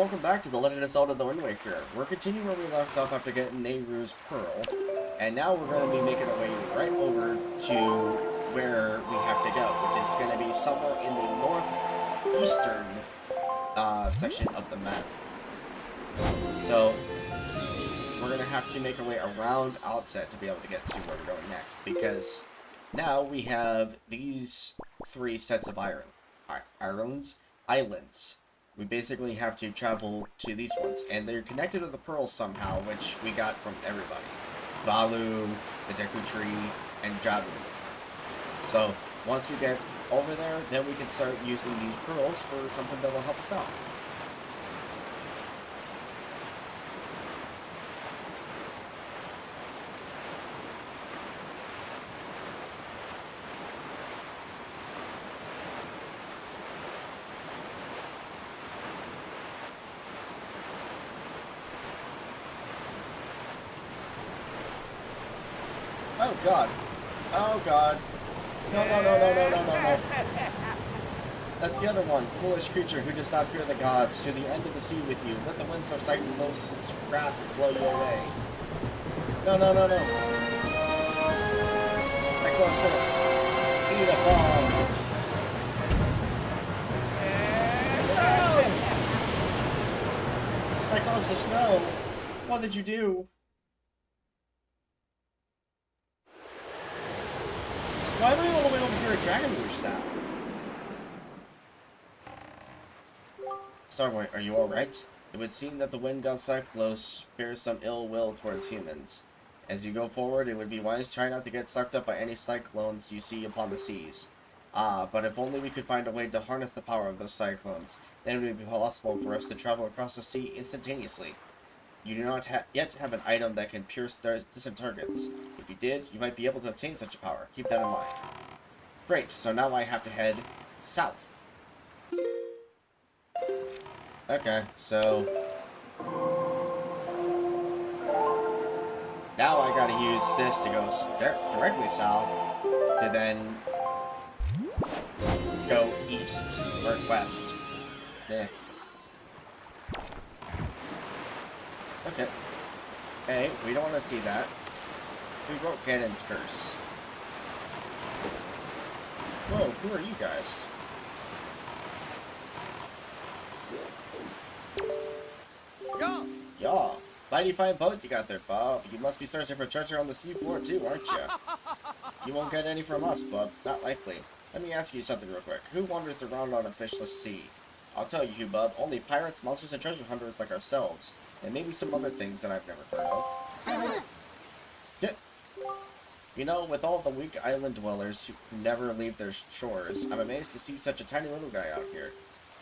welcome back to The Legend of Zelda: The Wind Waker. We're continuing where we left off after getting Nehru's Pearl, and now we're going to be making our way right over to where we have to go, which is going to be somewhere in the northeastern section of the map. So, we're going to have to make our way around Outset to be able to get to where we're going next, because now we have these three sets of islands. We basically have to travel to these ones, and they're connected to the pearls somehow, which we got from everybody. Balu, the Deku Tree, and Jabu. So, once we get over there, then we can start using these pearls for something that will help us out. Oh god. Oh god. No. That's the other one. Foolish creature who does not fear the gods. To the end of the sea with you. Let the winds of Psychos' wrath blow you away. No. Psychosis. Eat a bomb. No! Psychosis, no. What did you do? Why am I all the way over here at Dragon Roost now? Starboy, are you alright? It would seem that the wind god Cyclos bears some ill will towards humans. As you go forward, it would be wise try not to get sucked up by any cyclones you see upon the seas. But if only we could find a way to harness the power of those cyclones, then it would be possible for us to travel across the sea instantaneously. You do not yet have an item that can pierce distant targets. If you did, you might be able to obtain such a power. Keep that in mind. Great, so now I have to head south. Okay, so... now I gotta use this to go directly south, to then go east, or west. Yeah. Okay. Hey, we don't want to see that. Who wrote Ganon's curse? Whoa, who are you guys? Yeah. Mighty fine boat you got there, Bob. You must be searching for treasure on the seafloor too, aren't you? You won't get any from us, bub. Not likely. Let me ask you something real quick. Who wanders around on a fishless sea? I'll tell you who, bub. Only pirates, monsters, and treasure hunters like ourselves. And maybe some other things that I've never heard of. You know, with all the weak island dwellers who never leave their shores, I'm amazed to see such a tiny little guy out here.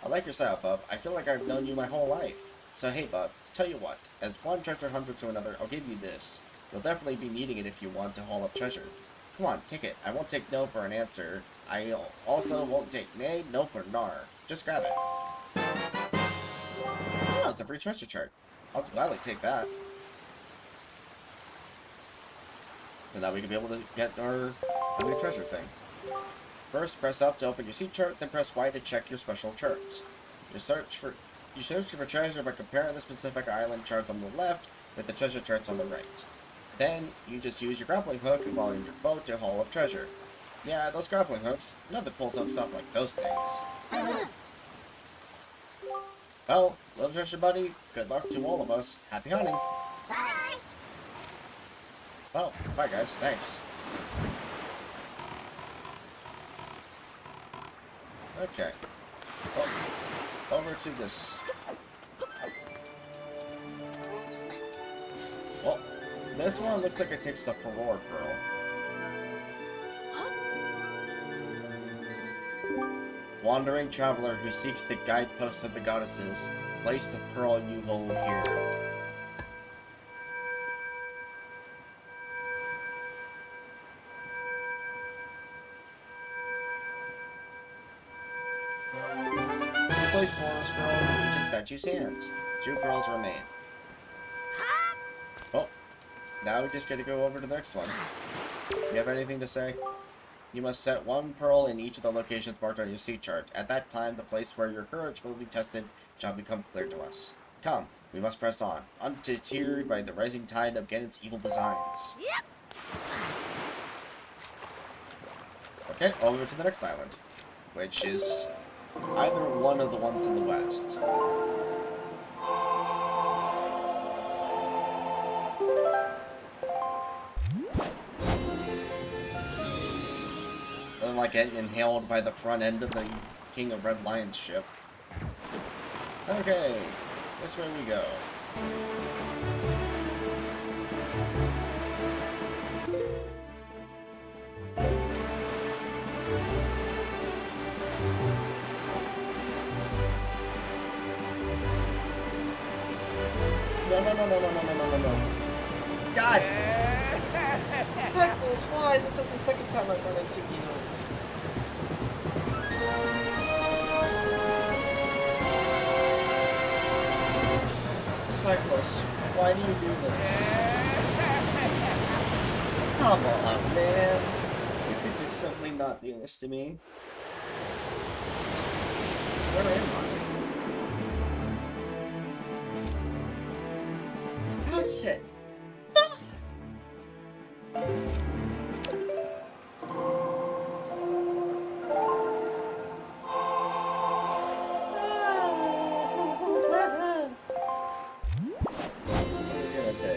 I like your style, bub. I feel like I've known you my whole life. So hey, bub, tell you what. As one treasure hunter to another, I'll give you this. You'll definitely be needing it if you want to haul up treasure. Come on, take it. I won't take no for an answer. I also won't take nay, no for nar. Just grab it. Oh, it's a free treasure chart. I'll gladly take that. So now we can be able to get our new treasure thing. First, press up to open your sea chart, then press Y to check your special charts. You search for treasure by comparing the specific island charts on the left with the treasure charts on the right. Then, you just use your grappling hook while in your boat to haul up treasure. Yeah, those grappling hooks, nothing pulls up stuff like those things. Well, little treasure buddy, good luck to all of us. Happy hunting! Bye! Well, bye guys, thanks. Okay. Well, over to this. Well, this one looks like it takes the Pearl. Wandering traveler who seeks the guidepost of the goddesses, place the pearl you hold here. You place Forest Pearl in the ancient statue's hands. 2 pearls remain. Well, now we just get to go over to the next one. You have anything to say? You must set one pearl in each of the locations marked on your sea chart. At that time, the place where your courage will be tested shall become clear to us. Come, we must press on, undeterred by the rising tide of Ganon's evil designs. Yep. Okay, over to the next island, which is either one of the ones in the west. Other than like getting inhaled by the front end of the King of Red Lion's ship. Okay, this way we go. No. God! Cycles, why? This is the second time I've run into you. Cyclus, why do you do this? Come on, man. You could just simply not do this to me. Where am I? That's it.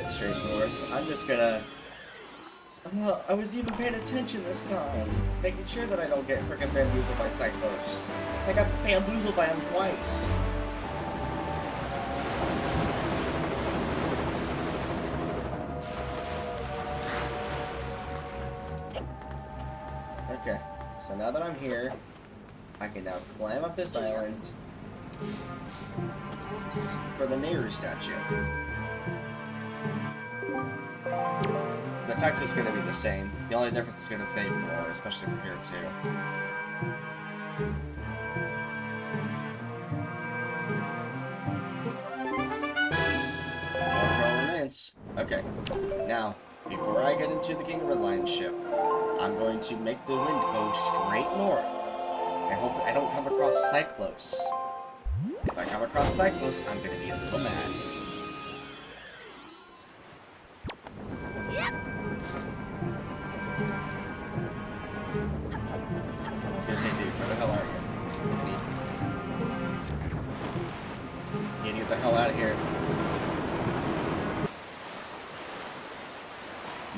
Straight north. I'm just gonna... I was even paying attention this time. Making sure that I don't get frickin' bamboozled by Cyclos. I got bamboozled by him twice. Okay, so now that I'm here, I can now climb up this island for the Nehru statue. The text is going to be the same. The only difference is going to say more, especially from here too. More pearl remains. Okay. Now, before I get into the King of Red Lion's ship, I'm going to make the wind go straight north. And hopefully I don't come across Cyclos. If I come across Cyclos, I'm going to be a little mad. I was gonna say, dude, where the hell are you? You need to get the hell out of here.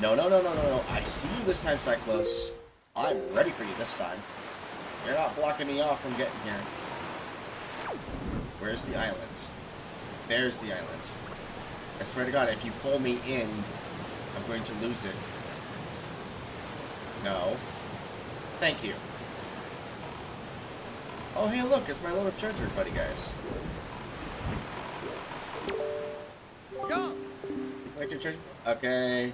No. I see you this time, Cyclos. I'm ready for you this time. You're not blocking me off from getting here. Where's the island? There's the island. I swear to God, if you pull me in, I'm going to lose it. No. Thank you. Oh, hey, look, it's my little treasure buddy, guys. Go. Like your treasure? Okay.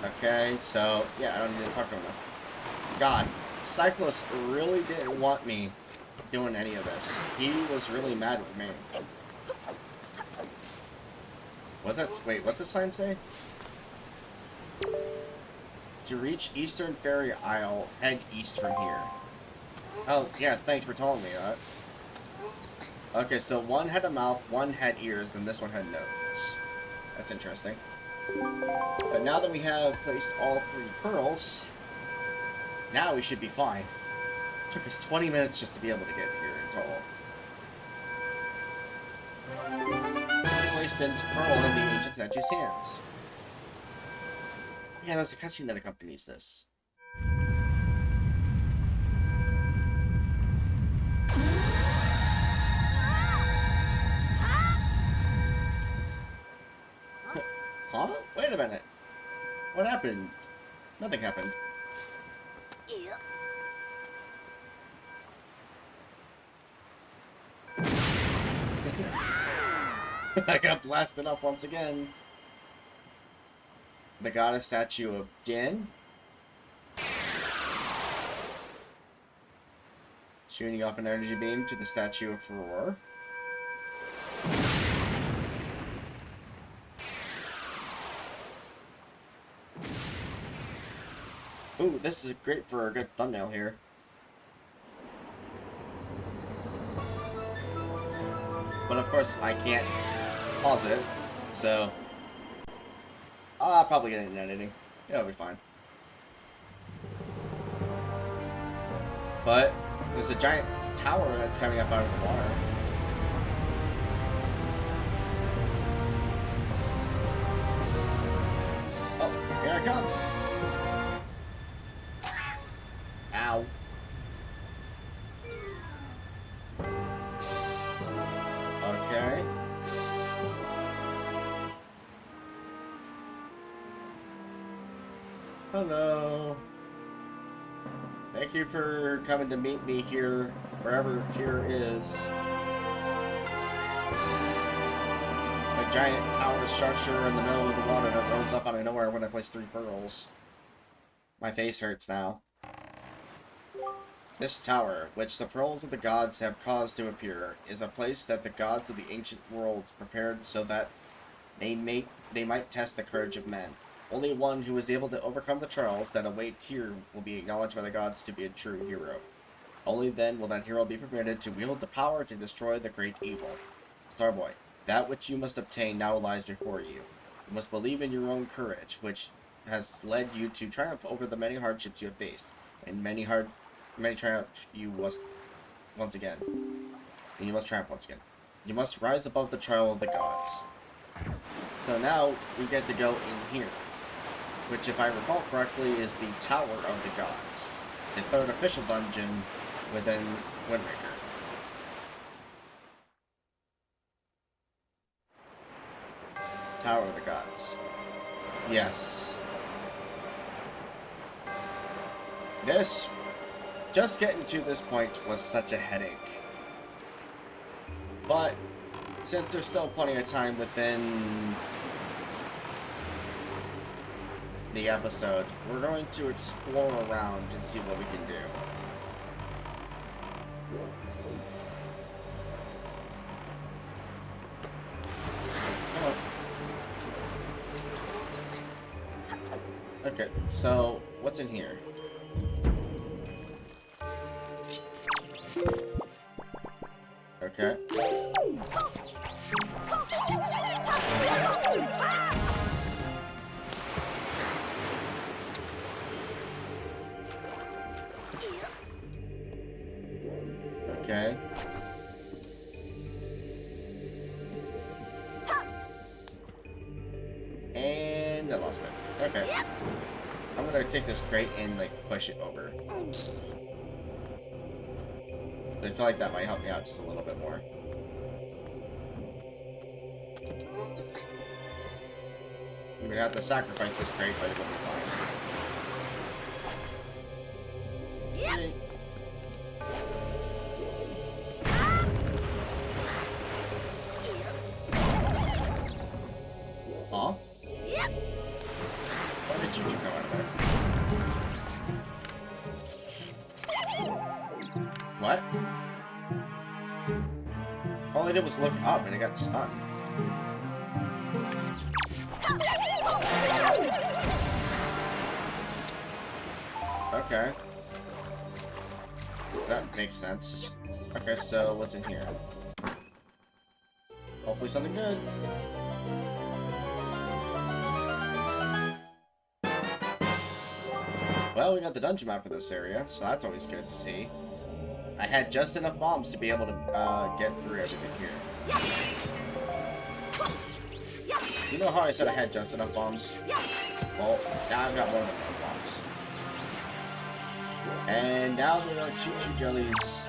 Okay, so, yeah, I don't need to talk to him now. God, Cyclos really didn't want me doing any of this. He was really mad with me. What's that? Wait, what's the sign say? To reach Eastern Ferry Isle, head east from here. Oh, yeah, thanks for telling me that. Okay, so one had a mouth, one had ears, and this one had nose. That's interesting. But now that we have placed all 3 pearls, now we should be fine. It took us 20 minutes just to be able to get here in total. Placed in pearl in the ancient statue's hands. Yeah, there's a cutscene that accompanies this. Huh? Wait a minute. What happened? Nothing happened. I got blasted up once again. The goddess statue of Din. Shooting off an energy beam to the statue of Furor. Ooh, this is great for a good thumbnail here. But of course, I can't pause it, so I'll probably get it in editing. It'll be fine. But there's a giant tower that's coming up out of the water. Oh, here I come. Ow. Okay. Hello. Thank you for coming to meet me here, wherever here is. A giant tower structure in the middle of the water that rose up out of nowhere when I placed 3 pearls. My face hurts now. This tower, which the pearls of the gods have caused to appear, is a place that the gods of the ancient worlds prepared so that they might test the courage of men. Only one who is able to overcome the trials that await here will be acknowledged by the gods to be a true hero. Only then will that hero be permitted to wield the power to destroy the great evil. Starboy, that which you must obtain now lies before you. You must believe in your own courage, which has led you to triumph over the many hardships you have faced, and many triumphs you must once again. And you must triumph once again. You must rise above the trial of the gods. So now we get to go in here, which, if I recall correctly, is the Tower of the Gods, the 3rd official dungeon within Wind Waker. Tower of the Gods. Yes. Just getting to this point was such a headache. But since there's still plenty of time within the episode, we're going to explore around and see what we can do. Okay, so what's in here? Okay. Okay. And I lost it. Okay. I'm gonna take this crate and, like, push it over. I feel like that might help me out just a little bit more. I'm gonna have to sacrifice this crate, but it will be fine. Yay. Huh? Why did you come out of there? What? All I did was look up and it got stunned. Okay. That makes sense. Okay, so what's in here? Hopefully something good. Well, we got the dungeon map for this area, so that's always good to see. I had just enough bombs to be able to get through everything here. You know how I said I had just enough bombs? Well, now I've got more than enough bombs. And now there are choo-choo jellies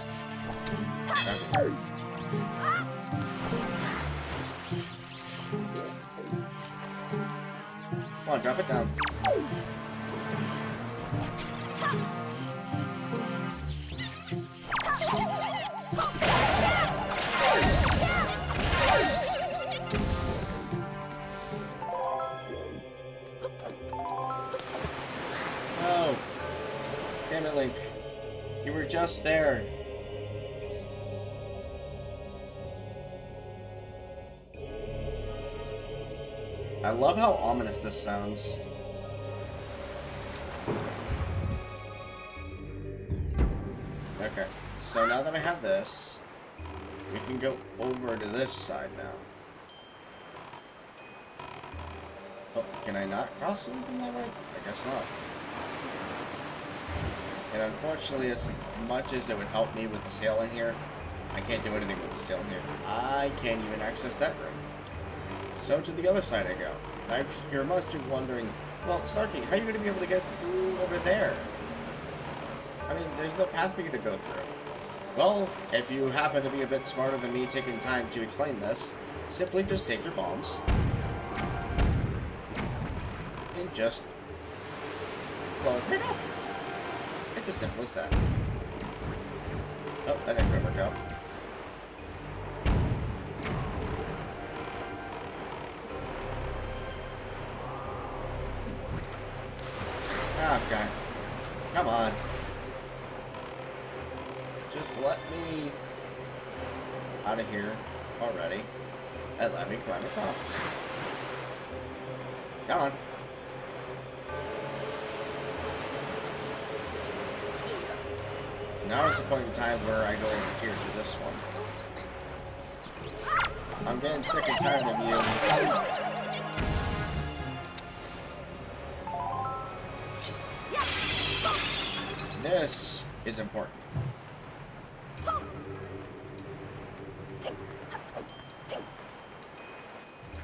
everywhere. Come on, drop it down. No. Damn it, Link. You were just there. I love how ominous this sounds. So now that I have this, we can go over to this side now. Oh, can I not cross them from that way? I guess not. And unfortunately, as much as it would help me with the sail in here, I can't do anything with the sail in here. I can't even access that room. So to the other side I go. You must be wondering, well, StarKing, how are you going to be able to get through over there? I mean, there's no path for you to go through. Well, if you happen to be a bit smarter than me taking time to explain this, simply just take your bombs and just blow it right up. It's as simple as that. Oh, that didn't quite work out. Ah, God. Come on. Just let me out of here already and let me climb across. Come on. Now is the point in time where I go over here to this one. I'm getting sick and tired of you. This is important.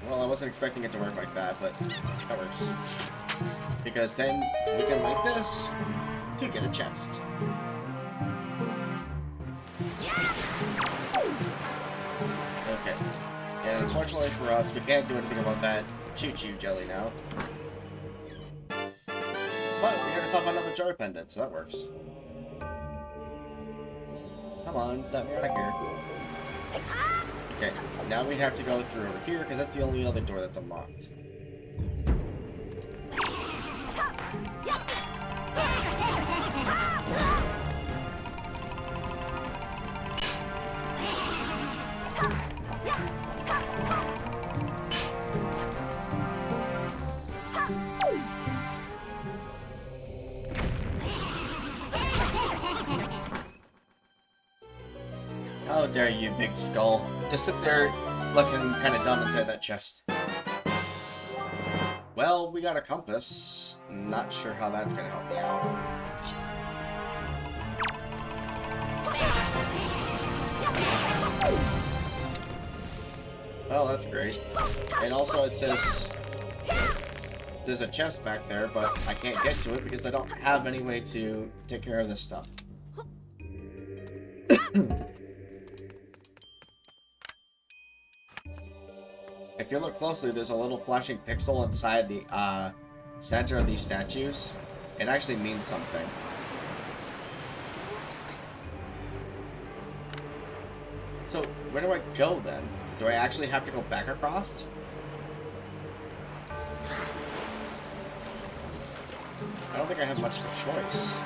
Well, I wasn't expecting it to work like that, but that works. Because then we can like this to get a chest. Okay. And unfortunately for us, we can't do anything about that choo-choo jelly now. But we got ourselves another jar pendant, so that works. Come on, let me out of here. Okay, now we have to go through over here, because that's the only other door that's unlocked. How dare you, big skull. Just sit there looking kind of dumb inside that chest. Well, we got a compass. Not sure how that's going to help me out. Well, that's great. And also it says there's a chest back there, but I can't get to it because I don't have any way to take care of this stuff. If you look closely, there's a little flashing pixel inside the center of these statues. It actually means something. So, where do I go then? Do I actually have to go back across? I don't think I have much of a choice.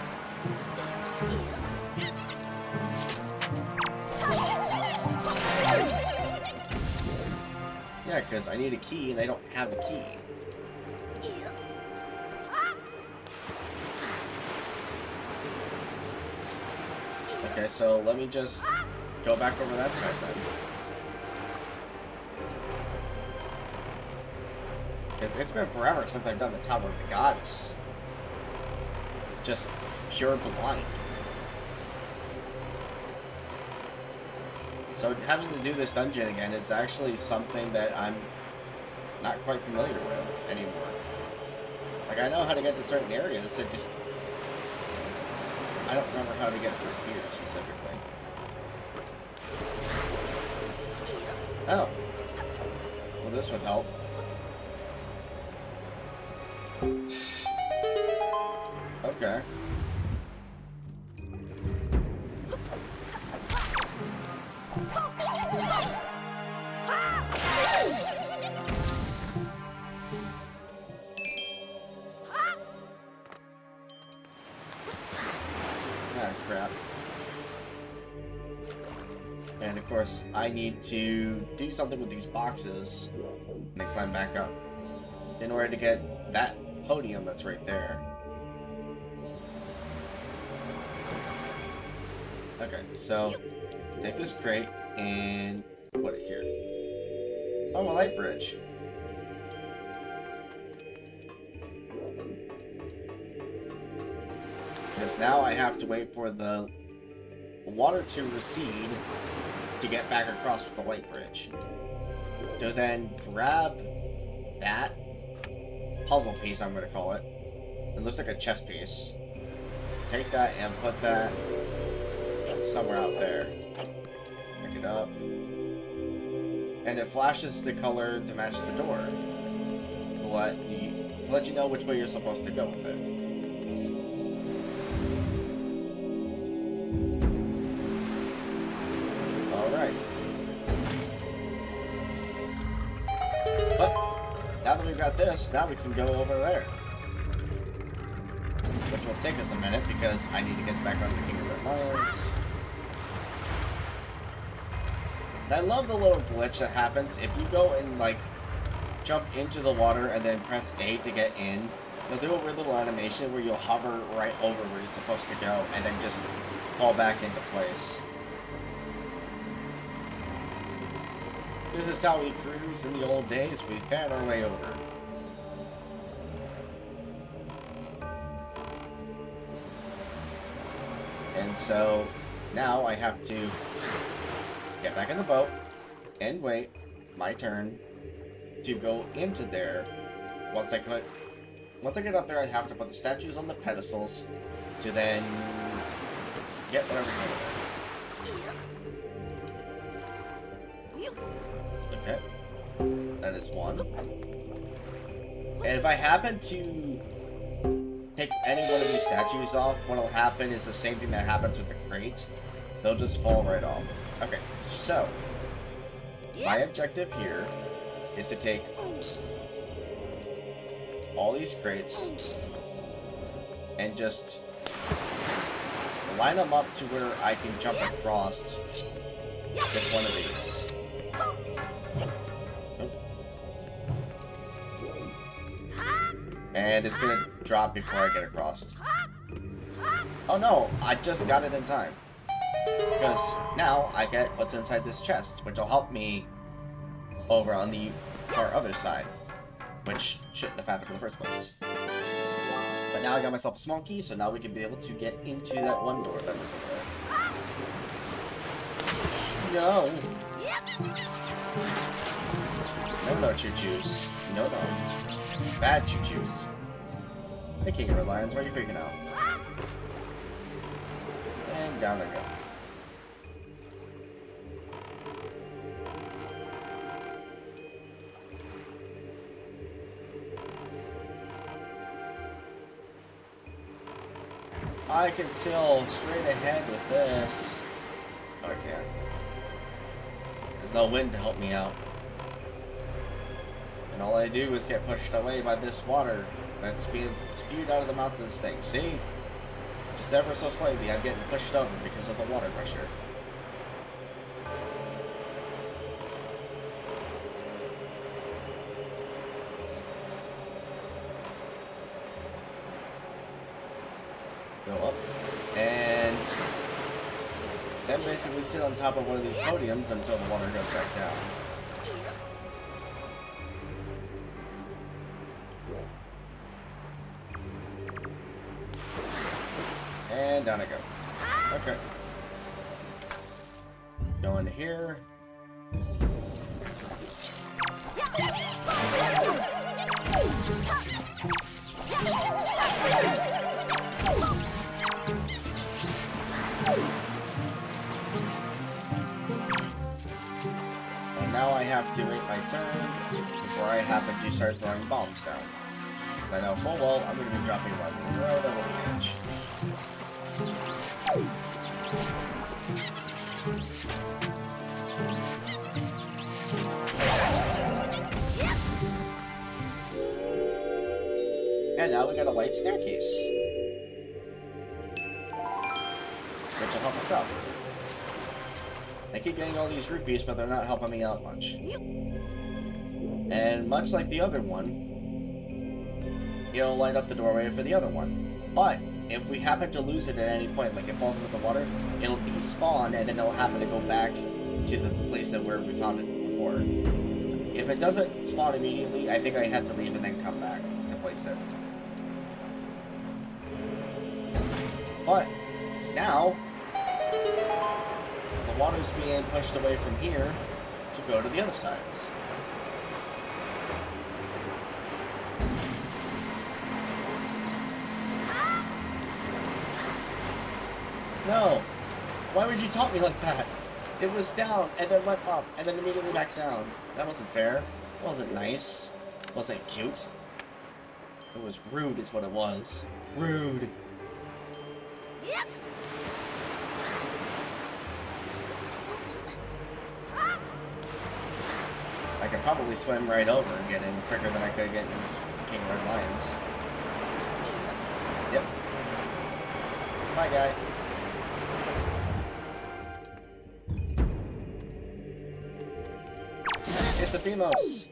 Yeah, because I need a key and I don't have a key. Okay, so let me just go back over that side then. Because it's been forever since I've done the Tower of the Gods. Just pure blind. So having to do this dungeon again is actually something that I'm not quite familiar with anymore. Like, I know how to get to certain areas, it just... I don't remember how to get through here specifically. Oh. Well, this would help. Okay. Ah, crap. And of course, I need to do something with these boxes and then climb back up in order to get that podium that's right there. Okay, so take this crate and put it here. Oh, a light bridge. Because now I have to wait for the water to recede to get back across with the light bridge. So then grab that puzzle piece, I'm going to call it. It looks like a chess piece. Take that and put that somewhere out there. Pick it up. And it flashes the color to match the door. To let you know which way you're supposed to go with it. Alright. But now that we've got this, now we can go over there. Which will take us a minute because I need to get back on the King of Red Lions. I love the little glitch that happens if you go and like jump into the water and then press A to get in. They'll do a weird little animation where you'll hover right over where you're supposed to go and then just fall back into place. This is how we cruised in the old days. We found our way over. And so now I have to get back in the boat and wait my turn to go into there. Once I get up there, I have to put the statues on the pedestals to then get whatever's over there. Okay, that is one. And if I happen to take any one of these statues off, what'll happen is the same thing that happens with the crate. They'll just fall right off. Okay, so my objective here is to take all these crates and just line them up to where I can jump across with one of these. And it's gonna drop before I get across. Oh no, I just got it in time. Because now I get what's inside this chest, which will help me over on the far other side, which shouldn't have happened in the first place. But now I got myself a small key, so now we can be able to get into that one door that was over there. No! No, no, choo-choos. No, no. Bad choo-choos. Hey, King of Red Lions, why are you freaking out? And down I go. I can sail straight ahead with this. Oh, I can't. There's no wind to help me out. And all I do is get pushed away by this water that's being spewed out of the mouth of this thing. See? Just ever so slightly, I'm getting pushed over because of the water pressure. Go up. And then basically sit on top of one of these podiums until the water goes back down. And down I go. Okay. Go into here. And now I have to wait my turn before I happen to start throwing bombs down. Because I know full well I'm going to be dropping one right over the edge. And now we got a light staircase, which will help us out. I keep getting all these rupees, but they're not helping me out much. And much like the other one, it'll light up the doorway for the other one. But if we happen to lose it at any point, like it falls into the water, it'll despawn and then it'll happen to go back to the place that where we found it before. If it doesn't spawn immediately, I think I have to leave and then come back to place it. But now the water's being pushed away from here to go to the other sides. No! Why would you taunt me like that? It was down, and then went up, and then immediately back down. That wasn't fair. It wasn't nice. It wasn't cute. It was rude is what it was. Rude. Yep. I could probably swim right over and get in quicker than I could get in this King of Red Lions. Yep. Bye, guy. It's a Beamos.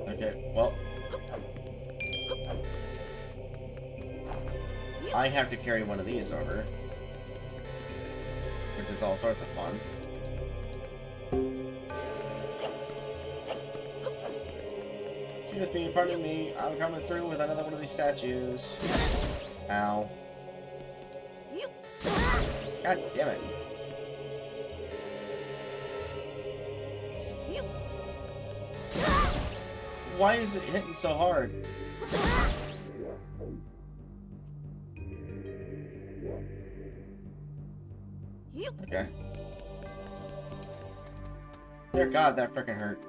Okay, well, I have to carry one of these over, which is all sorts of fun. Excuse me, pardon me, I'm coming through with another one of these statues. Ow. God damn it. Why is it hitting so hard? Okay. Dear God, that frickin' hurt.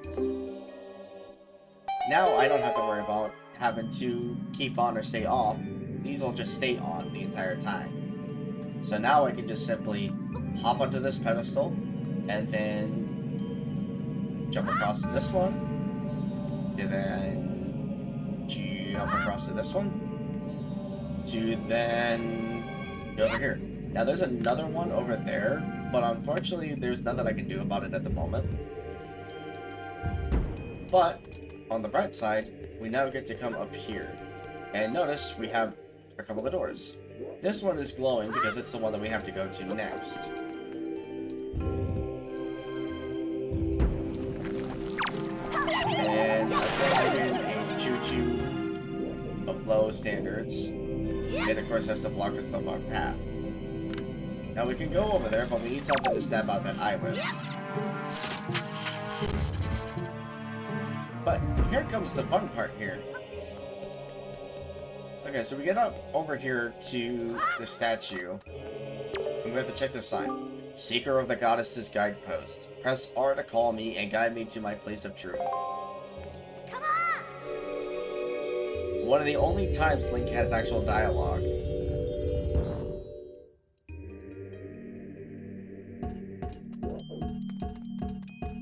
Now I don't have to worry about having to keep on or stay off. These will just stay on the entire time. So now I can just simply hop onto this pedestal and then jump across to this one. And then jump across to this one. To then go over here. Now there's another one over there, but unfortunately there's nothing I can do about it at the moment. But on the bright side, we now get to come up here. And notice we have a couple of doors. This one is glowing because it's the one that we have to go to next. And I've provided a choo-choo of low standards. And of course has to block us the bug path. Now we can go over there, but we need something to stab out that eye with. But here comes the fun part here. Okay, so we get up over here to the statue. And we have to check this sign. Seeker of the Goddess's Guidepost. Press R to call me and guide me to my place of truth. Come on! One of the only times Link has actual dialogue.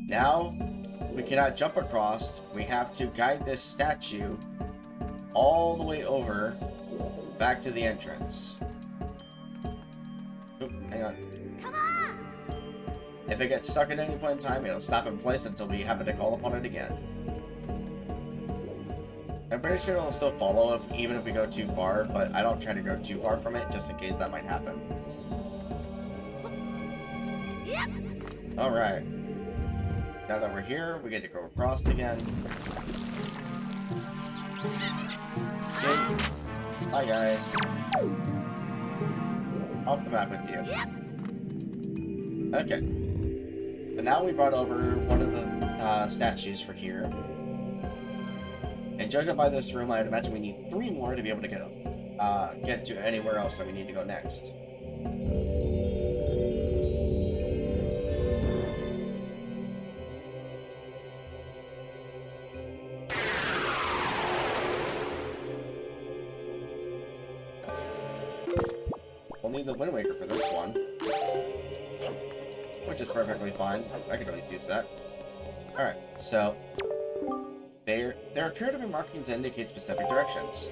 Now, we cannot jump across. We have to guide this statue all the way over back to the entrance. Oop, hang on. Come on! If it gets stuck at any point in time, it'll stop in place until we happen to call upon it again. I'm pretty sure it'll still follow it even if we go too far, but I don't try to go too far from it just in case that might happen. Yep. Alright. Now that we're here, we get to go across again. Okay. Bye, guys. Off the map with you. Yep. Okay. But now we brought over one of the statues for here. And judging by this room, I'd imagine we need 3 more to be able to get to anywhere else that we need to go next. We'll need the Wind Waker for this one, which is perfectly fine. I could always use that. Alright, so there appear to be markings that indicate specific directions.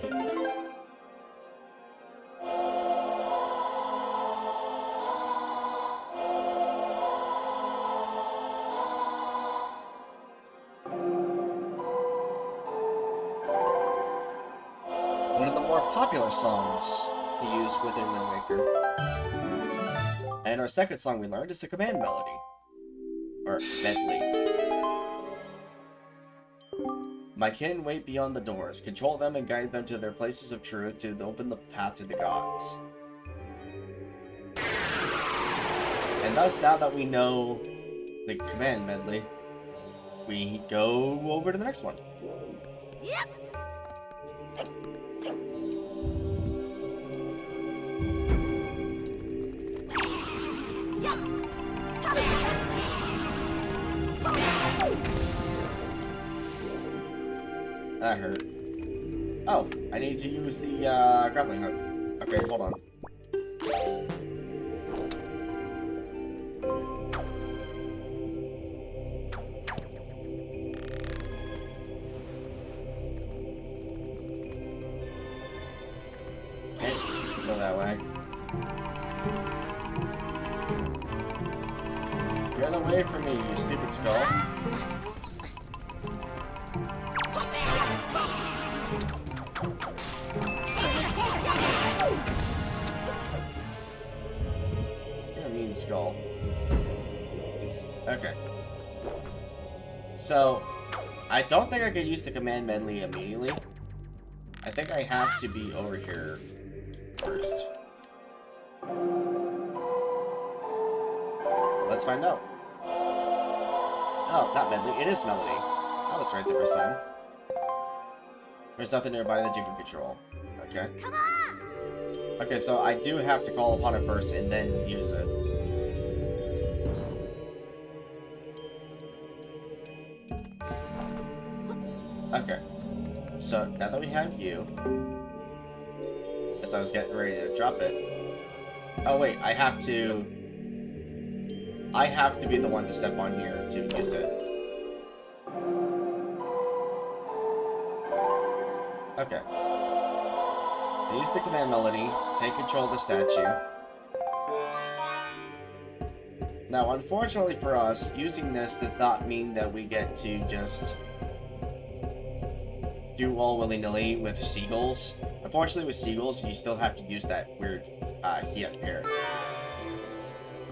one of the more popular songs to use within Wind Waker. And our second song we learned is the command melody. Or medley. My kin wait beyond the doors. Control them and guide them to their places of truth to open the path to the gods. And thus, now that we know the command medley, we go over to the next one. Yep. That hurt. Oh, I need to use the grappling hook. Okay, hold on. Okay, go that way. Get away from me, you stupid skull. You're a mean skull. Okay. So, I don't think I could use the command medley immediately. I think I have to be over here first. Let's find out. Oh, not medley. It is melody. I was right the first time. There's nothing nearby that you can control. Okay. Come on! Okay, so I do have to call upon it first and then use it. Okay. So, now that we have you... As I was getting ready to drop it... Oh wait, I have to be the one to step on here to use it. Okay. So use the command melody, take control of the statue. Now, unfortunately for us, using this does not mean that we get to just do all willy-nilly with seagulls. Unfortunately, with seagulls, you still have to use that weird key up here.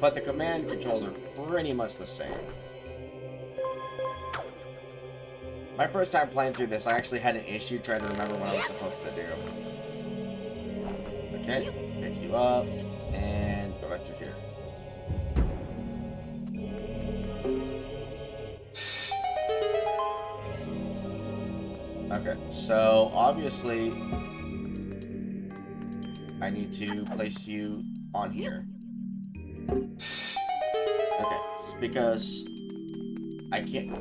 But the command controls are pretty much the same. My first time playing through this, I actually had an issue trying to remember what I was supposed to do. Okay, pick you up, and go back through here. Okay, so obviously, I need to place you on here. Okay, it's because I can't...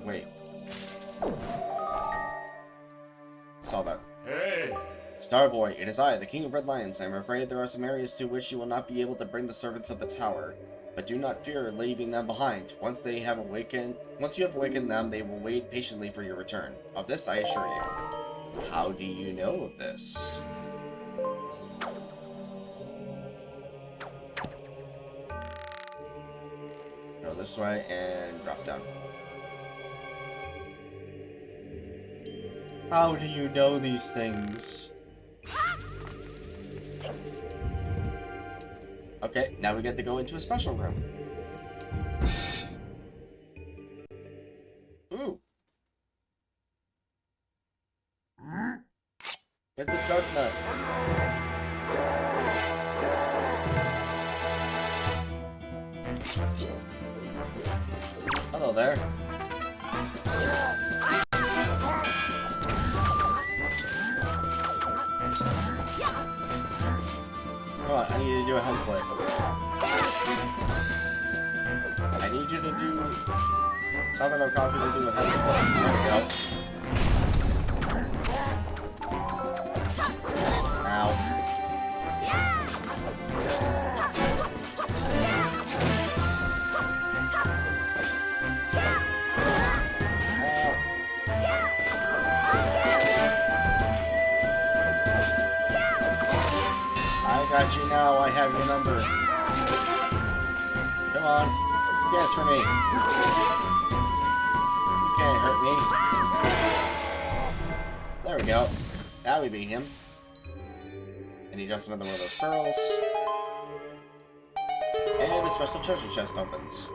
Wait. Saw that. Hey! Starboy, it is I, the King of Red Lions. I am afraid there are some areas to which you will not be able to bring the servants of the tower. But do not fear leaving them behind. Once you have awakened them, they will wait patiently for your return. Of this I assure you. How do you know of this? Go this way and drop down. How do you know these things? Okay, now we get to go into a special room. Ooh. Get the dark nut. Hello there. Come on, I need you to do a house play. I need you to do something I'm confident to do with house play. There we go. Ow. I got you now, I have your number. Come on, dance for me. You can't hurt me. There we go. Now we beat him. And he drops another one of those pearls. And the special treasure chest opens.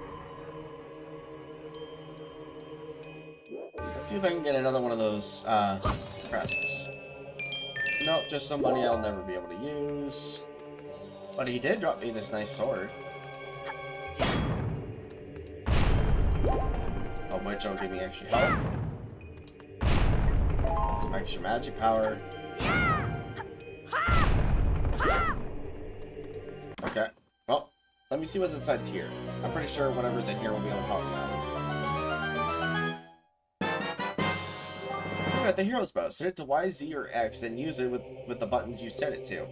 Let's see if I can get another one of those crests. Nope, just some money I'll never be able to use. But he did drop me this nice sword. Of which will give me extra health. Some extra magic power. Okay. Well, let me see what's inside here. I'm pretty sure whatever's in here will be able to help me out. Alright, the hero's bow. Set it to Y, Z, or X, then use it with the buttons you set it to.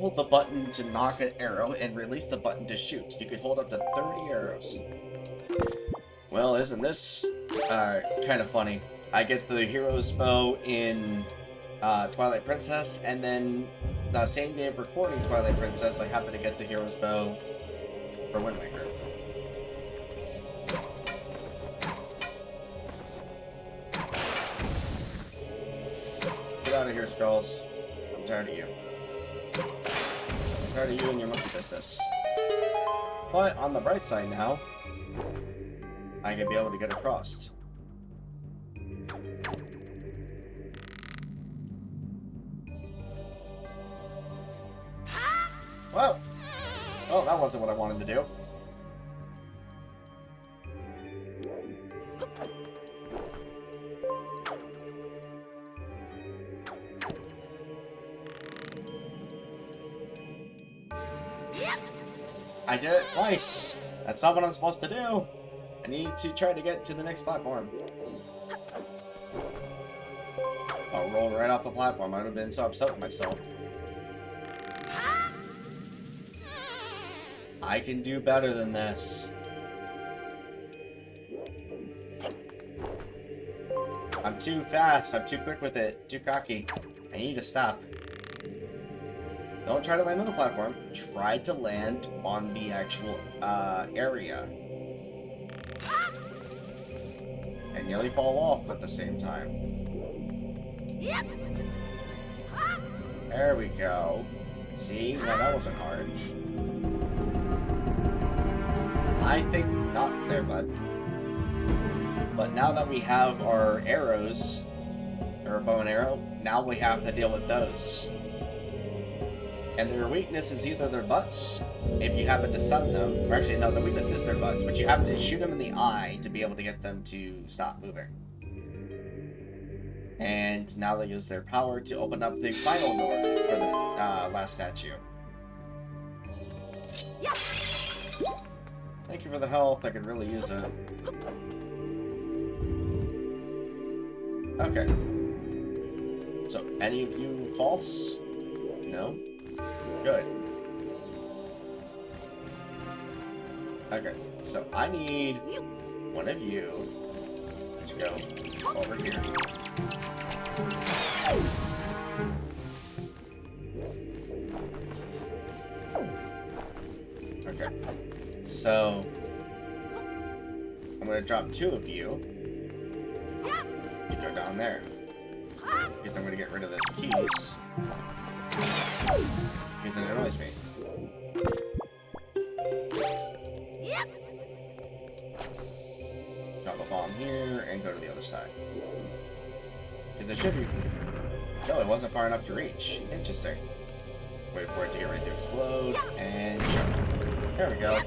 Hold the button to knock an arrow, and release the button to shoot. You can hold up to 30 arrows. Well, isn't this kind of funny? I get the hero's bow in Twilight Princess, and then the same day of recording Twilight Princess, I happen to get the hero's bow for Wind Waker. Get out of here, Skulls. I'm tired of you. I'm tired of you and your monkey business. But on the bright side now, I can be able to get across. Well, oh, that wasn't what I wanted to do. I did it twice. That's not what I'm supposed to do. I need to try to get to the next platform. I'll roll right off the platform. I would have been so upset with myself. I can do better than this. I'm too fast. I'm too quick with it. Too cocky. I need to stop. Don't try to land on the platform. Try to land on the actual area. And nearly fall off at the same time. There we go. See? Now that wasn't hard. I think not there, bud. But now that we have our arrows, or a bow and arrow, now we have to deal with those. And their weakness is either their butts, if you happen to stun them, or actually no, the weakness is their butts, but you have to shoot them in the eye to be able to get them to stop moving. And now they use their power to open up the final door for the last statue. Thank you for the health, I could really use it. Okay. So, any of you false? No? Good. Okay, so I need one of you to go over here. Okay, so I'm gonna drop two of you to go down there. Because I'm gonna get rid of this keys. Because it annoys me. Drop a bomb here and go to the other side. Because it should be... No, it wasn't far enough to reach. Interesting. Wait for it to get ready to explode and jump. There we go.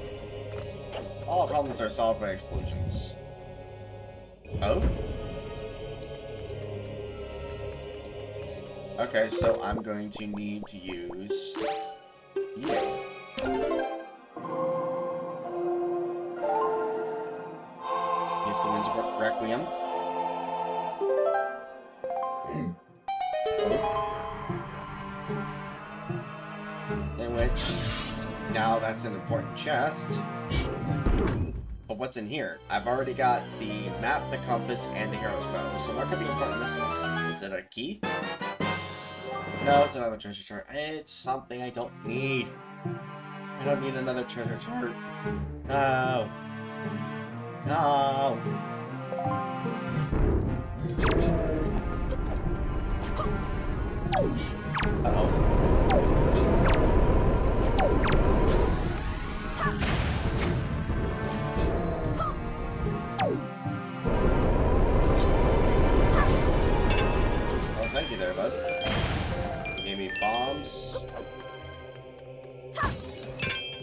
All problems are solved by explosions. Oh? Okay, so I'm going to need to use you. Use the Winds of Requiem. In which, now that's an important chest. But what's in here? I've already got the map, the compass, and the hero's bow. So what could be important in this one? Is it a key? No, it's another treasure chart. It's something I don't need. I don't need another treasure chart. No. No. Uh-oh. Oh, thank you there, bud. You gave me bombs.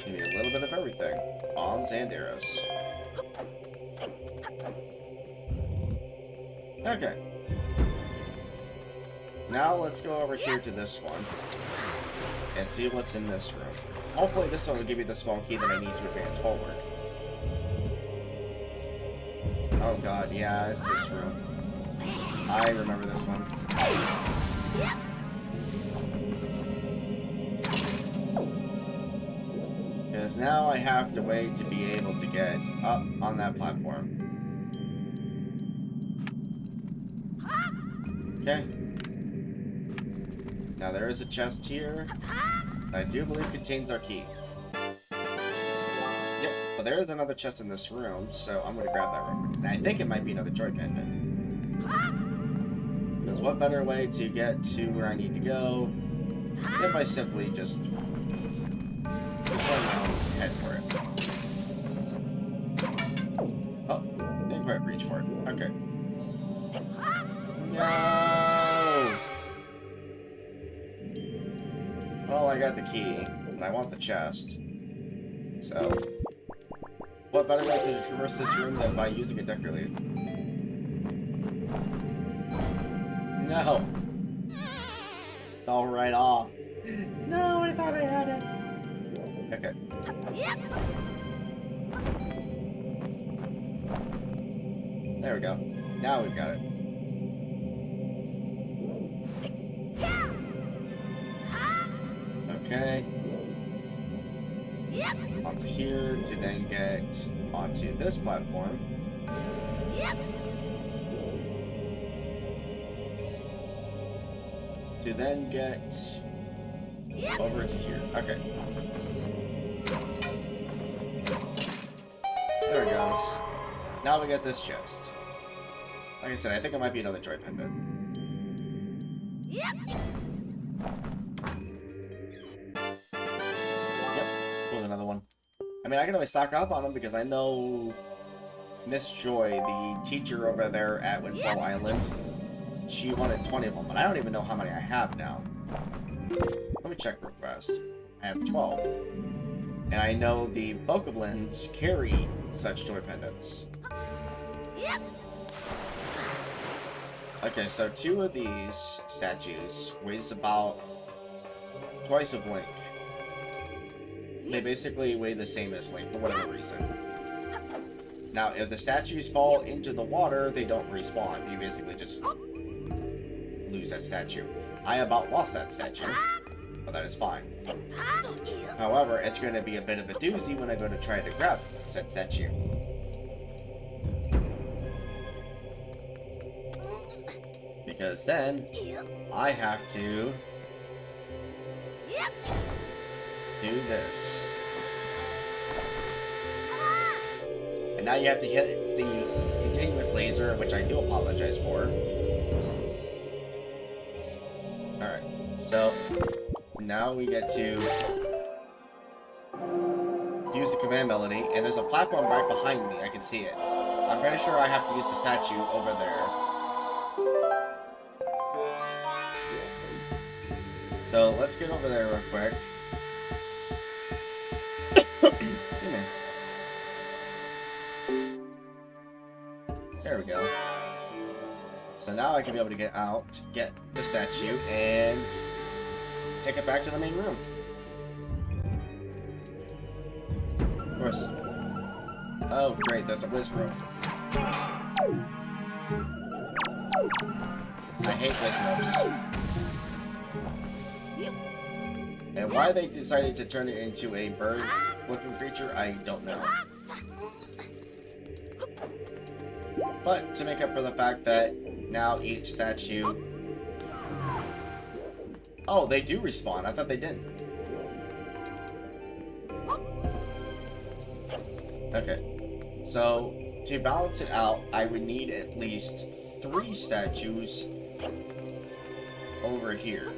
Give me a little bit of everything. Bombs and arrows. Okay. Now let's go over here to this one. And see what's in this room. Hopefully this one will give me the small key that I need to advance forward. Oh god, yeah, it's this room. I remember this one. Because now I have to wait to be able to get up on that platform. Okay. Now there is a chest here that I do believe contains our key. Yep, but there is another chest in this room, so I'm going to grab that real quick. And I think it might be another joy pendant. Because what better way to get to where I need to go than by simply just run around and head for it. Oh, didn't quite reach for it. Okay. No! Well, I got the key, and I want the chest. So, what better way to traverse this room than by using a deck relief? No! All right off. No, I thought I had it. Okay. There we go. Now we've got it. Okay. Onto here to then get onto this platform. To then get over to here. Okay. There it goes. Now we get this chest. Like I said, I think it might be another joy pendant. Yep, was another one. I mean, I can always stock up on them because I know Miss Joy, the teacher over there at Windfall Island, she wanted 20 of them, but I don't even know how many I have now. Let me check real fast. I have 12. And I know the Bokoblins carry such joy pendants. Okay, so 2 of these statues weighs about twice of Link. They basically weigh the same as Link for whatever reason. Now, if the statues fall into the water, they don't respawn. You basically just lose that statue. I about lost that statue, but that is fine. However, it's going to be a bit of a doozy when I go to try to grab said statue. Because then, I have to do this. And now you have to hit the continuous laser, which I do apologize for. Alright, so now we get to use the command melody, and there's a platform right behind me. I can see it. I'm pretty sure I have to use the statue over there. So let's get over there real quick. There we go. So now I can be able to get out, get the statue, and take it back to the main room. Of course. Oh, great, there's a whiz room. I hate whiz ropes. And why they decided to turn it into a bird-looking creature, I don't know. But to make up for the fact that now each statue... Oh, they do respawn. I thought they didn't. Okay. So, to balance it out, I would need at least 3 statues over here.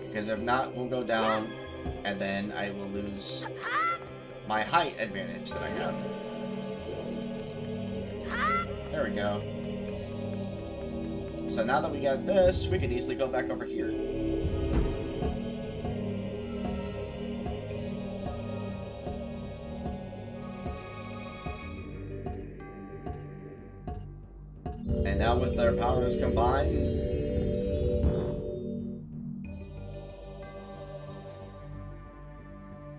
Because if not, we'll go down, and then I will lose my height advantage that I have. There we go. So now that we got this, we can easily go back over here. And now with their powers combined,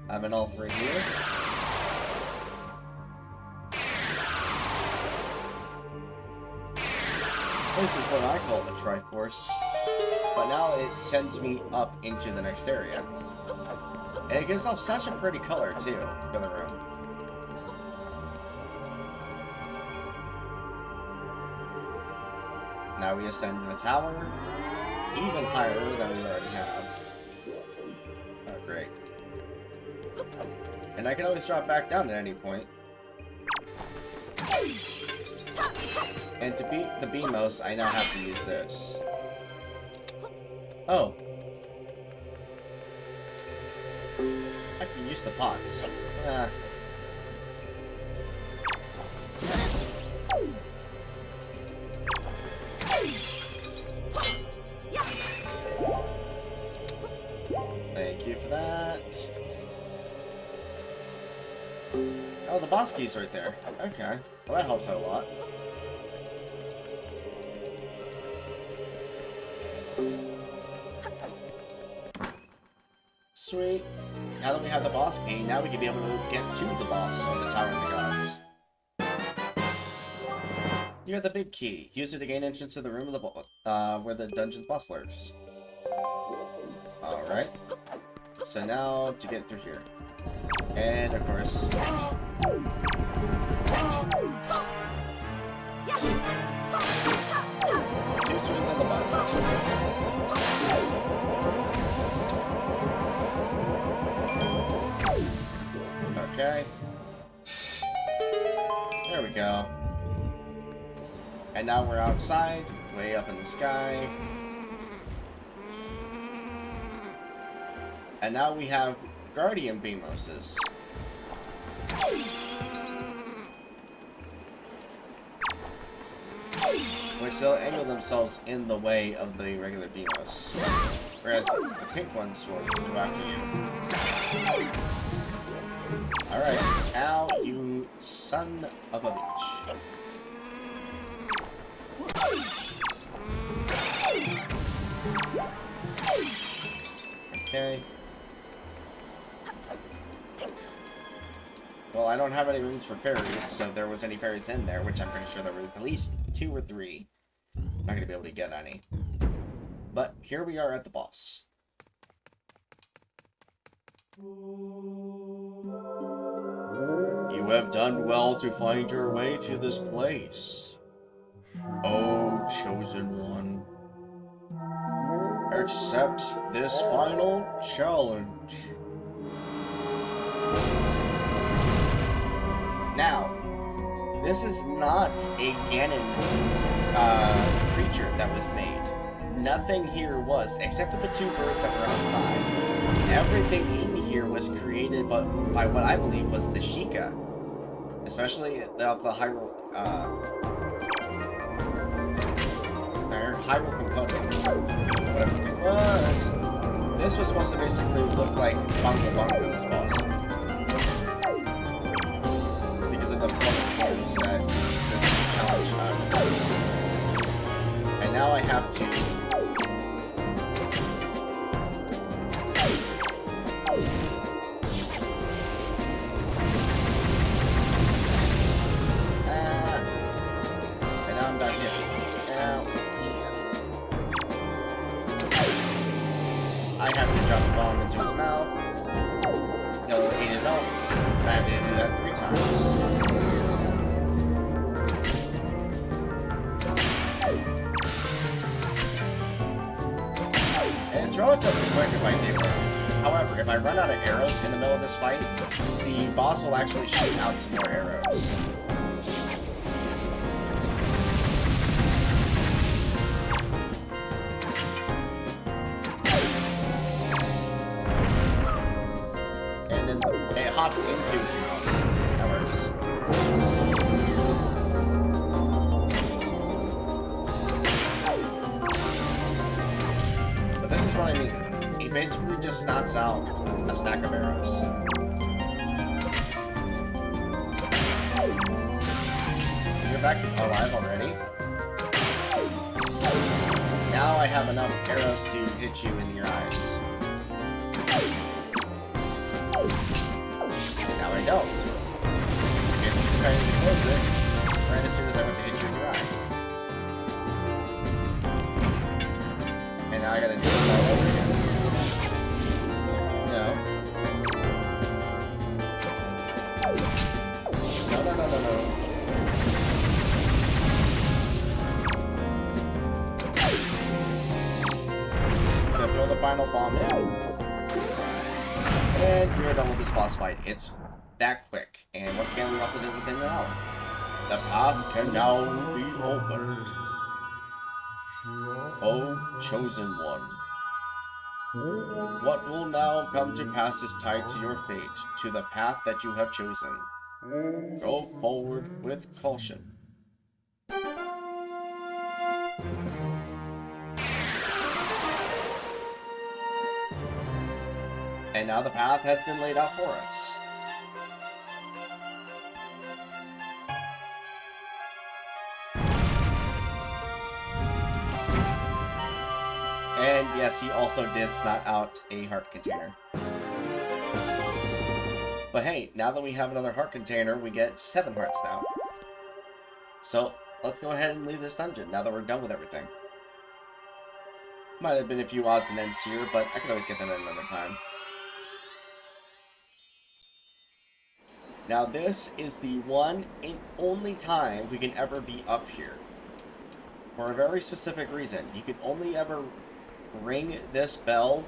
having all three here. This is what I call the Triforce. But now it sends me up into the next area. And it gives off such a pretty color, too, for the room. Now we ascend the tower, even higher than we already have. Oh, great. And I can always drop back down at any point. And to beat the Beamos, I now have to use this. Oh. I can use the pots. Ah. Thank you for that. Oh, the boss key's right there. Okay. Well, that helps out a lot. Sweet. Now that we have the boss key, now we can be able to get to the boss of the Tower of the Gods. You got the big key. Use it to gain entrance to the room of the where the dungeon's boss lurks. Alright. So now to get through here. And of course. Two swings on the button. Okay. There we go. And now we're outside, way up in the sky. And now we have Guardian Beamoses. Which they'll angle themselves in the way of the regular Beamos. Whereas the pink ones will go after you. Alright, now you son of a bitch. Okay. Well, I don't have any rooms for fairies, so if there was any fairies in there, which I'm pretty sure there were at least 2 or 3. I'm not going to be able to get any. But here we are at the boss. You have done well to find your way to this place. Oh, chosen one. Accept this final challenge. Now, this is not a Ganon creature that was made. Nothing here was, except for the 2 birds that were outside. Everything in here was created by what I believe was the Sheikah. Especially the Hyrule, Hyrule component. Whatever it was. This was supposed to basically look like Bongo Bongo's boss. Because of the points that this challenge does. And now I have to... and now I'm back here. I have to drop a bomb into his mouth. He'll eat it up. I have to do that 3 times. And it's relatively quick if I do it. However, if I run out of arrows in the middle of this fight, the boss will actually shoot out some more arrows. pop into his mouth. That works. But this is what I mean. He basically just snots out a stack of arrows. You're back alive already? Now I have enough arrows to hit you in your eyes. Now I don't. Because you decided to close it right as soon as I went to hit you in your eye. And now I gotta do this all over again. No. No, no, no, no, no. Gonna throw the final bomb in. And we're done with this boss fight. It's that quick. And once again, we also did within an hour. The path can now be opened. O chosen one. What will now come to pass is tied to your fate, to the path that you have chosen. Go forward with caution. And now the path has been laid out for us. And yes, he also did snot out a heart container. But hey, now that we have another heart container, we get 7 hearts now. So, let's go ahead and leave this dungeon now that we're done with everything. Might have been a few odds and ends here, but I can always get them in another time. Now this is the one and only time we can ever be up here. For a very specific reason. You can only ever ring this bell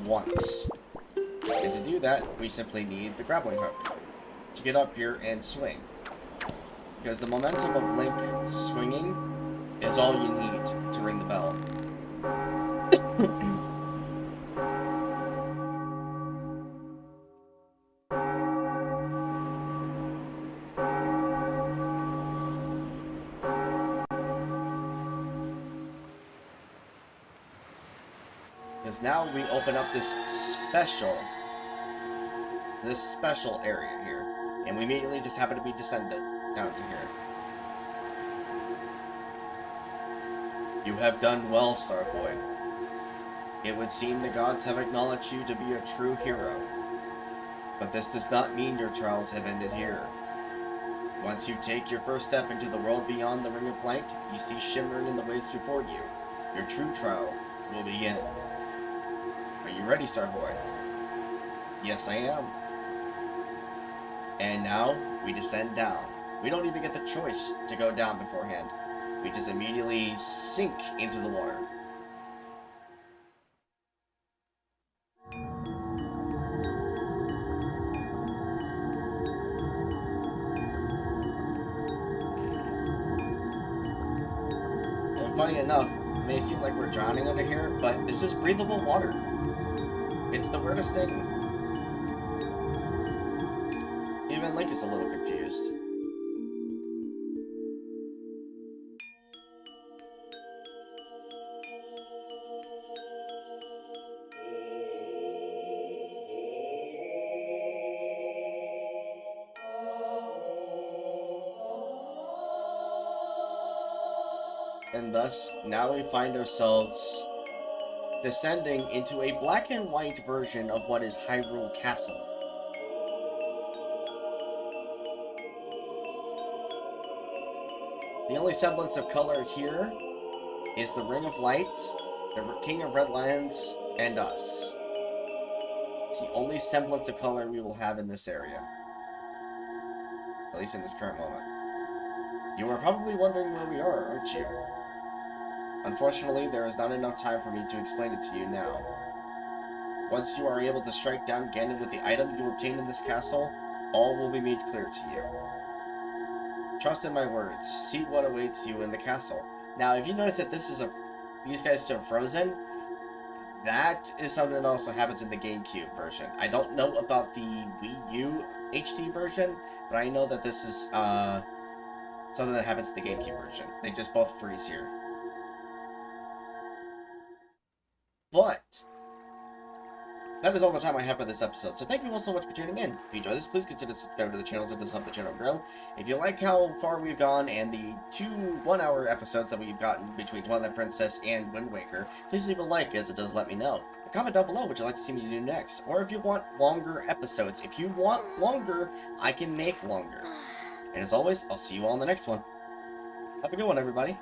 once. And to do that, we simply need the grappling hook to get up here and swing. Because the momentum of Link swinging is all you need to ring the bell. Because now we open up this special area here. And we immediately just happen to be descended down to here. You have done well, Starboy. It would seem the gods have acknowledged you to be a true hero. But this does not mean your trials have ended here. Once you take your first step into the world beyond the Ring of Light, you see shimmering in the waves before you. Your true trial will begin. Are you ready, Starboy? Yes, I am. And now, we descend down. We don't even get the choice to go down beforehand. We just immediately sink into the water. And funny enough, it may seem like we're drowning under here, but this is breathable water. It's the weirdest thing. Even Link is a little confused. And thus, now we find ourselves descending into a black and white version of what is Hyrule Castle. The only semblance of color here is the Ring of Light, the King of Redlands, and us. It's the only semblance of color we will have in this area. At least in this current moment. You are probably wondering where we are, aren't you? Unfortunately, there is not enough time for me to explain it to you now. Once you are able to strike down Ganon with the item you obtained in this castle, all will be made clear to you. Trust in my words. See what awaits you in the castle. Now, if you notice that this is these guys are frozen, That is something that also happens in the GameCube version. I don't know about the Wii U HD version, but I know that this is something that happens in the GameCube version. They just both freeze here. But that is all the time I have for this episode, so thank you all so much for tuning in. If you enjoyed this, please consider subscribing to the channel, as it does help the channel grow. If you like how far we've gone and the 2 one-hour episodes that we've gotten between Twilight Princess and Wind Waker, please leave a like, as it does let me know. Comment down below what you'd like to see me do next, or if you want longer episodes. If you want longer, I can make longer. And as always, I'll see you all in the next one. Have a good one, everybody.